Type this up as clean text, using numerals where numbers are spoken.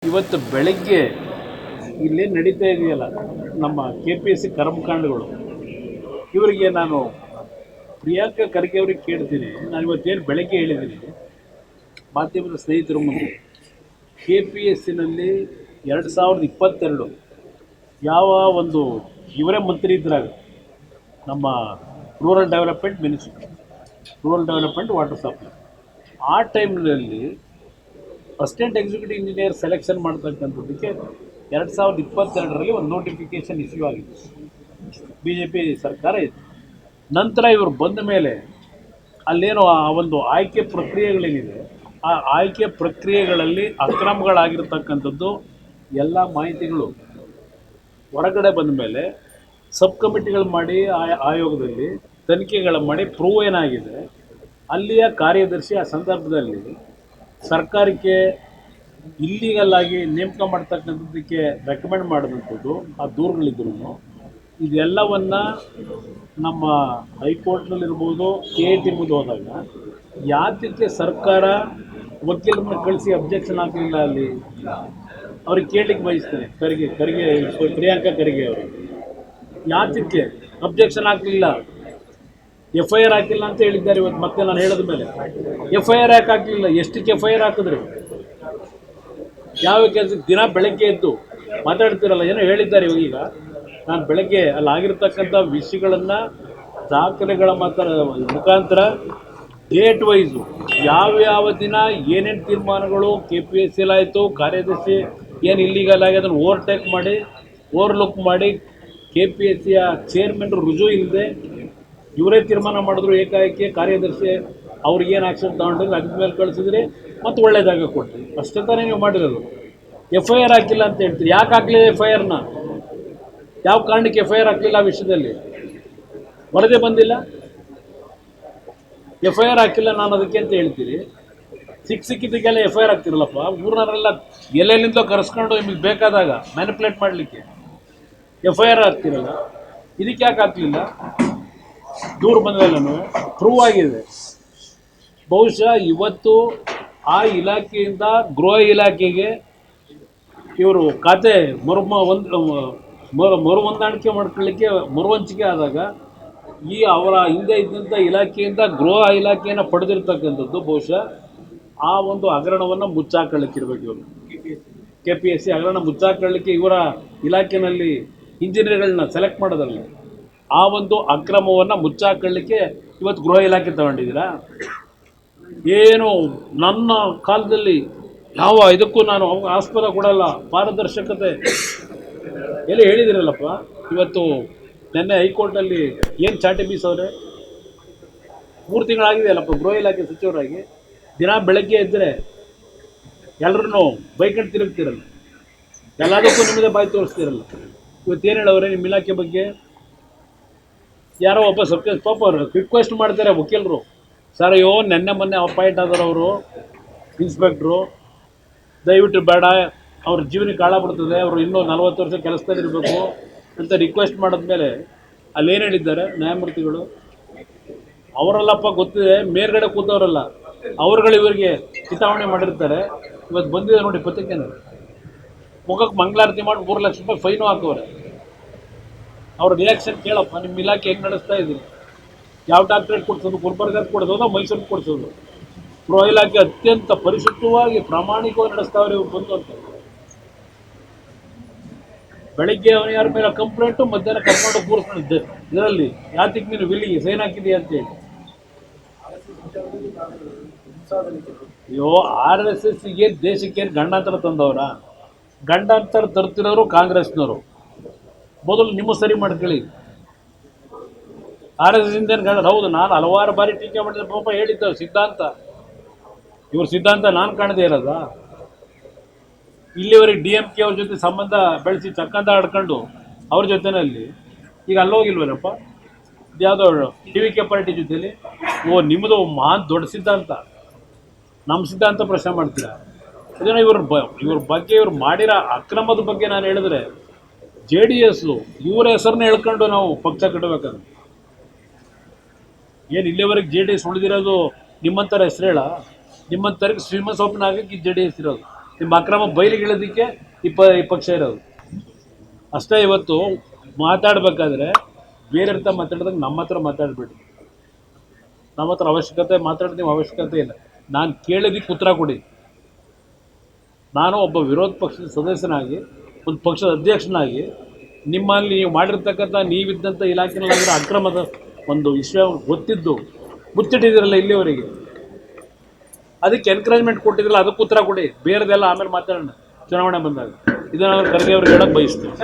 ಇವತ್ತು ಬೆಳಗ್ಗೆ ಇಲ್ಲಿ ನಡೀತಾ ಇದೆಯಲ್ಲ ನಮ್ಮ KPSC ಕರ್ಮಕಾಂಡಗಳು, ಇವರಿಗೆ ನಾನು ಪ್ರಿಯಾಂಕಾ ಖರ್ಗೆ ಅವ್ರಿಗೆ ಕೇಳ್ತೀನಿ. ನಾನು ಇವತ್ತೇನು ಬೆಳಗ್ಗೆ ಹೇಳಿದ್ದೀನಿ ಮಾಧ್ಯಮದ ಸ್ನೇಹಿತರ ಮುಂದೆ, KPSCನಲ್ಲಿ 2022 ಯಾವ ಒಂದು ಇವರೇ ಮಂತ್ರಿ ಇದ್ರಾಗ ನಮ್ಮ rural development ministry, rural development water supply, ಆ ಟೈಮ್ನಲ್ಲಿ ಅಸಿಸ್ಟೆಂಟ್ ಎಕ್ಸಿಕ್ಯೂಟಿವ್ ಇಂಜಿನಿಯರ್ ಸೆಲೆಕ್ಷನ್ ಮಾಡ್ತಕ್ಕಂಥದ್ದಕ್ಕೆ 2022ರಲ್ಲಿ ಒಂದು ನೋಟಿಫಿಕೇಷನ್ ಇಶ್ಯೂ ಆಗಿದೆ. BJP ಸರ್ಕಾರ ಇತ್ತು. ನಂತರ ಇವರು ಬಂದ ಮೇಲೆ ಅಲ್ಲೇನೋ ಆ ಒಂದು ಆಯ್ಕೆ ಪ್ರಕ್ರಿಯೆಗಳೇನಿದೆ, ಆ ಆಯ್ಕೆ ಪ್ರಕ್ರಿಯೆಗಳಲ್ಲಿ ಅಕ್ರಮಗಳಾಗಿರ್ತಕ್ಕಂಥದ್ದು ಎಲ್ಲ ಮಾಹಿತಿಗಳು ಹೊರಗಡೆ ಬಂದ ಮೇಲೆ ಸಬ್ ಕಮಿಟಿಗಳು ಮಾಡಿ ಆಯೋಗದಲ್ಲಿ ತನಿಖೆಗಳು ಮಾಡಿ ಪ್ರೂವ್ ಏನಾಗಿದೆ, ಅಲ್ಲಿಯ ಕಾರ್ಯದರ್ಶಿ ಆ ಸಂದರ್ಭದಲ್ಲಿ ಸರ್ಕಾರಕ್ಕೆ ಇಲ್ಲೀಗಲ್ ಆಗಿ ನೇಮಕ ಮಾಡ್ತಕ್ಕಂಥದ್ದಕ್ಕೆ ರೆಕಮೆಂಡ್ ಮಾಡಿದಂಥದ್ದು ಆ ದೂರುಗಳಿದ್ರು, ಇದೆಲ್ಲವನ್ನು ನಮ್ಮ ಹೈಕೋರ್ಟ್ನಲ್ಲಿರ್ಬೋದು KIT ಮುಂದೆ ಹೋದಾಗ ಯಾತಕ್ಕೆ ಸರ್ಕಾರ ವಕೀಲರನ್ನ ಕಳಿಸಿ ಅಬ್ಜೆಕ್ಷನ್ ಹಾಕಲಿಲ್ಲ? ಅಲ್ಲಿ ಅವ್ರಿಗೆ ಕೇಳಲಿಕ್ಕೆ ಬಯಸ್ತೇನೆ, ಪ್ರಿಯಾಂಕಾ ಖರ್ಗೆ ಅವರು ಯಾತಕ್ಕೆ ಅಬ್ಜೆಕ್ಷನ್ ಹಾಕಲಿಲ್ಲ? FIR ಹಾಕಿಲ್ಲ ಅಂತ ಹೇಳಿದ್ದಾರೆ. ಇವತ್ತು ಮತ್ತೆ ನಾನು ಹೇಳಿದ ಮೇಲೆ FIR ಯಾಕೆ ಹಾಕಲಿಲ್ಲ? ಎಷ್ಟಕ್ಕೆ FIR ಹಾಕಿದ್ರಿ? ಯಾವ ಕೆಲಸಕ್ಕೆ? ದಿನ ಬೆಳಗ್ಗೆ ಎದ್ದು ಮಾತಾಡ್ತಿರಲ್ಲ, ಏನೋ ಹೇಳಿದ್ದಾರೆ. ಈಗ ನಾನು ಬೆಳಗ್ಗೆ ಅಲ್ಲಿ ಆಗಿರ್ತಕ್ಕಂಥ ವಿಷಯಗಳನ್ನು ದಾಖಲೆಗಳ ಮುಖಾಂತರ ಡೇಟ್ ವೈಸು ಯಾವ್ಯಾವ ದಿನ ಏನೇನು ತೀರ್ಮಾನಗಳು KPSCಲಿ ಆಯಿತು, ಕಾರ್ಯದರ್ಶಿ ಏನು ಇಲ್ಲಿಗಲ್ ಆಗಿ ಅದನ್ನು ಓವರ್ಟೇಕ್ ಮಾಡಿ ಓವರ್ಲುಕ್ ಮಾಡಿ KPSCಯ ಚೇರ್ಮನ್ ರುಜು ಇಲ್ಲದೆ ಇವರೇ ತೀರ್ಮಾನ ಮಾಡಿದ್ರು. ಏಕಾಏಕಿ ಕಾರ್ಯದರ್ಶಿ ಅವ್ರಿಗೇನು ಆ್ಯಕ್ಷನ್ ತಗೊಂಡ್ರೆ ಅದ್ರ ಮೇಲೆ ಕಳಿಸಿದ್ರಿ ಮತ್ತು ಒಳ್ಳೆಯದಾಗ ಕೊಟ್ಟರಿ. ಅಷ್ಟೇ ತಾನೇ ನೀವು ಮಾಡಿರೋದು. FIR ಹಾಕಿಲ್ಲ ಅಂತ ಹೇಳ್ತೀರಿ. ಯಾಕೆ ಹಾಕಲಿಲ್ಲ FIRನ? ಯಾವ ಕಾರಣಕ್ಕೆ FIR ಹಾಕಲಿಲ್ಲ? ಆ ವಿಷಯದಲ್ಲಿ ವರದಿ ಬಂದಿಲ್ಲ, FIR ಹಾಕಿಲ್ಲ. ನಾನು ಅದಕ್ಕೆ ಅಂತ ಹೇಳ್ತೀರಿ. ಸಿಕ್ಕಿದ್ದಕ್ಕೆಲ್ಲ FIR ಹಾಕ್ತಿರಲ್ಲಪ್ಪ. ಊರಿನವರೆಲ್ಲ ಎಲ್ಲೆಲ್ಲಿಂದ ಕರೆಸ್ಕೊಂಡು ನಿಮಗೆ ಬೇಕಾದಾಗ ಮ್ಯಾನಿಪುಲೇಟ್ ಮಾಡಲಿಕ್ಕೆ FIR ಹಾಕ್ತಿರಲ್ಲ. ಇದಕ್ಕೆ ಯಾಕೆ ಹಾಕಲಿಲ್ಲ? ದೂರು ಬಂದೆಲ್ಲನೂ ಪ್ರೂವ್ ಆಗಿದೆ. ಬಹುಶಃ ಇವತ್ತು ಆ ಇಲಾಖೆಯಿಂದ ಗೃಹ ಇಲಾಖೆಗೆ ಇವರು ಖಾತೆ ಮರು ಹೊಂದಾಣಿಕೆ ಮಾಡ್ಕೊಳ್ಳಿಕ್ಕೆ ಮರುವಂಚಿಕೆ ಆದಾಗ ಈ ಅವರ ಹಿಂದೆ ಇದ್ದಂಥ ಇಲಾಖೆಯಿಂದ ಗೃಹ ಇಲಾಖೆಯನ್ನು ಪಡೆದಿರ್ತಕ್ಕಂಥದ್ದು ಬಹುಶಃ ಆ ಒಂದು ಹಗರಣವನ್ನು ಮುಚ್ಚಾಕೊಳ್ಳಿಕ್ಕಿರ್ಬೇಕು. ಇವರು KPSC ಹಗರಣ ಮುಚ್ಚಾಕೊಳ್ಳಿಕ್ಕೆ ಇವರ ಇಲಾಖೆಯಲ್ಲಿ ಇಂಜಿನಿಯರ್ಗಳನ್ನ ಸೆಲೆಕ್ಟ್ ಮಾಡೋದಲ್ಲ, ಆ ಒಂದು ಅಕ್ರಮವನ್ನು ಮುಚ್ಚಾಕೊಳ್ಳಿಕ್ಕೆ ಇವತ್ತು ಗೃಹ ಇಲಾಖೆ ತಗೊಂಡಿದ್ದೀರಾ? ಏನು ನನ್ನ ಕಾಲದಲ್ಲಿ ಯಾವ ಇದಕ್ಕೂ ನಾನು ಆಸ್ಪದ ಕೊಡಲ್ಲ, ಪಾರದರ್ಶಕತೆ ಎಲ್ಲಿ ಹೇಳಿದಿರಲ್ಲಪ್ಪ. ಇವತ್ತು ನಿನ್ನೆ ಹೈಕೋರ್ಟಲ್ಲಿ ಏನು ಚಾಟಿ ಬೀಸವ್ರೆ? 3 ತಿಂಗಳಾಗಿದೆಯಲ್ಲಪ್ಪ ಗೃಹ ಇಲಾಖೆ ಸಚಿವರಾಗಿ. ದಿನ ಬೆಳಗ್ಗೆ ಇದ್ದರೆ ಎಲ್ಲರೂ ಬೈಕಂಡು ತಿರುಗ್ತಿರಲ್ಲ, ಎಲ್ಲದಕ್ಕೂ ನಿಮ್ಮದೇ ಬಾಯಿ ತೋರಿಸ್ತಿರಲ್ಲ. ಇವತ್ತೇನು ಹೇಳವ್ರೆ ನಿಮ್ಮ ಇಲಾಖೆ ಬಗ್ಗೆ? ಯಾರೋ ಒಬ್ಬ ಪಾಪ ಅವರು ರಿಕ್ವೆಸ್ಟ್ ಮಾಡ್ತಾರೆ ವಕೀಲರು, ಸರ್ ಅಯ್ಯೋ ನೆನ್ನೆ ಮೊನ್ನೆ ಅಪಾಯಿಂಟ್ ಆದವರು ಅವರು ಇನ್ಸ್ಪೆಕ್ಟ್ರು, ದಯವಿಟ್ಟು ಬೇಡ, ಅವ್ರ ಜೀವನಕ್ಕೆ ಹಾಳಾಗ್ಬಿಡ್ತದೆ, ಅವರು ಇನ್ನೂ 40 ವರ್ಷ ಕೆಲಸದಲ್ಲಿರಬೇಕು ಅಂತ ರಿಕ್ವೆಸ್ಟ್ ಮಾಡಿದ್ಮೇಲೆ ಅಲ್ಲೇನು ಹೇಳಿದ್ದಾರೆ ನ್ಯಾಯಮೂರ್ತಿಗಳು? ಅವರಲ್ಲಪ್ಪ ಗೊತ್ತಿದೆ, ಮೇಲ್ಗಡೆ ಕೂತವರಲ್ಲ, ಅವ್ರುಗಳು ಇವರಿಗೆ ಚಿತಾವಣೆ ಮಾಡಿರ್ತಾರೆ. ಇವತ್ತು ಬಂದಿದೆ ನೋಡಿ ಪತ್ರಿಕೆನ, ಮುಖಕ್ಕೆ ಮಂಗಳಾರತಿ ಮಾಡಿ 3 ಲಕ್ಷ ರೂಪಾಯಿ ಫೈನು ಹಾಕೋರೆ. ಅವ್ರ ರಿಯಾಕ್ಷನ್ ಕೇಳಪ್ಪ. ನಿಮ್ಮ ಇಲಾಖೆ ಹೆಂಗೆ ನಡೆಸ್ತಾ ಇದ್ದೀರಿ? ಯಾವ ಡಾಕ್ಟ್ರೇಟ್ ಕೊಡಿಸೋದು? ಗುಲ್ಬರ್ಗಕ್ಕೆ ಕೊಡಿಸೋದು, ಮೈಸೂರಿಗೆ ಕೊಡಿಸೋದು? ಗೃಹ ಇಲಾಖೆ ಅತ್ಯಂತ ಪರಿಶುದ್ಧವಾಗಿ ಪ್ರಾಮಾಣಿಕವಾಗಿ ನಡೆಸ್ತಾವ್ರೆ ಇವ್ರು ಬಂದು ಅಂತ. ಬೆಳಿಗ್ಗೆ ಅವನು ಯಾರ ಮೇಲೆ ಕಂಪ್ಲೇಂಟು, ಮಧ್ಯಾಹ್ನ ಕರ್ಕೊಂಡು ಕೂರಿಸ್ಕೊಂಡಿದ್ದೆ ಇದರಲ್ಲಿ ಯಾತಿಗೆ ನೀನು ವಿಲ್ಲಿಗೆ ಸೈನ್ ಹಾಕಿದೀಯ ಅಂತೇಳಿ. ಅಯ್ಯೋ, RSSಗೆ ದೇಶಕ್ಕೆ ಗಂಡಾಂತರ ತಂದವರ? ಗಂಡಾಂತರ ತರ್ತಿರೋರು ಕಾಂಗ್ರೆಸ್ನವರು. ಮೊದಲು ನಿಮ್ಮ ಸರಿ ಮಾಡ್ಕೊಳ್ಳಿ. RSS ಇಂದೇನು ಹೌದು, ನಾನು ಹಲವಾರು ಬಾರಿ ಟೀಕೆ ಮಾಡಿದ ಪಾಪ ಹೇಳಿದ್ದ ಸಿದ್ಧಾಂತ, ಇವ್ರ ಸಿದ್ಧಾಂತ ನಾನು ಕಾಣದೇ ಇರೋದ? ಇಲ್ಲಿವರೆಗೆ DMK ಅವ್ರ ಜೊತೆ ಸಂಬಂಧ ಬೆಳೆಸಿ ಚಕ್ಕಂದ ಆಡ್ಕೊಂಡು ಅವ್ರ ಜೊತೆಯಲ್ಲಿ ಈಗ ಅಲ್ಲೋಗಿಲ್ವಲ್ಲಪ್ಪ, ಯಾವುದೋ TVK ಪಾರ್ಟಿ ಜೊತೆಲಿ. ಓ, ನಿಮ್ಮದು ಮಹಾನ್ ದೊಡ್ಡ ಸಿದ್ಧಾಂತ, ನಮ್ಮ ಸಿದ್ಧಾಂತ ಪ್ರಶ್ನೆ ಮಾಡ್ತೀರಾ? ಇದನ್ನು ಇವ್ರ ಬಗ್ಗೆ ಇವ್ರು ಮಾಡಿರೋ ಅಕ್ರಮದ ಬಗ್ಗೆ ನಾನು ಹೇಳಿದ್ರೆ JDS ಇವರ ಹೆಸರನ್ನ ಹೇಳ್ಕೊಂಡು ನಾವು ಪಕ್ಷ ಕಟ್ಟಬೇಕಂದ್ರೆ ಏನು ಇಲ್ಲಿವರೆಗೆ JDS ಉಳಿದಿರೋದು ನಿಮ್ಮಂಥರ ಹೆಸರು ಹೇಳ? ನಿಮ್ಮಂಥವ್ರಿಗೆ ಶ್ರೀಮಂತ ಸೊಪ್ಪನ ಆಗಕ್ಕೆ JDS ಇರೋದು. ನಿಮ್ಮ ಅಕ್ರಮ ಬಯಲಿಗಿಳೋದಕ್ಕೆ ಈ ಪಕ್ಷ ಇರೋದು ಅಷ್ಟೇ. ಇವತ್ತು ಮಾತಾಡಬೇಕಾದ್ರೆ ಬೇರೆ ಹತ್ರ ಮಾತಾಡಿದಾಗ ನಮ್ಮ ಹತ್ರ ಮಾತಾಡಬೇಡಿ. ನಮ್ಮ ಹತ್ರ ಮಾತಾಡೋದು ನೀವು ಅವಶ್ಯಕತೆ ಇಲ್ಲ. ನಾನು ಕೇಳಿದ್ದಕ್ಕೆ ಉತ್ತರ ಕೊಡಿ. ನಾನು ಒಬ್ಬ ವಿರೋಧ ಪಕ್ಷದ ಸದಸ್ಯನಾಗಿ, ಒಂದು ಪಕ್ಷದ ಅಧ್ಯಕ್ಷನಾಗಿ, ನಿಮ್ಮಲ್ಲಿ ನೀವು ಮಾಡಿರ್ತಕ್ಕಂಥ ನೀವಿದ್ದಂಥ ಇಲಾಖೆನಲ್ಲಾಗಿರೋ ಅಕ್ರಮದ ಒಂದು ವಿಷಯ ಗೊತ್ತಿದ್ದು ಮುಚ್ಚಿಟ್ಟಿದ್ದೀರಲ್ಲ ಇಲ್ಲಿವರೆಗೆ, ಅದಕ್ಕೆ ಎನ್ಕರೇಜ್ಮೆಂಟ್ ಕೊಟ್ಟಿದ್ರಲ್ಲ, ಅದಕ್ಕೆ ಉತ್ತರ ಕೊಡಿ. ಬೇರೆದೆಲ್ಲ ಆಮೇಲೆ ಮಾತಾಡೋಣ ಚುನಾವಣೆ ಬಂದಾಗ. ಇದನ್ನು ಖರ್ಗೆ ಅವ್ರಿಗೆ ಹೇಳಕ್ಕೆ ಬಯಸ್ತೀವಿ.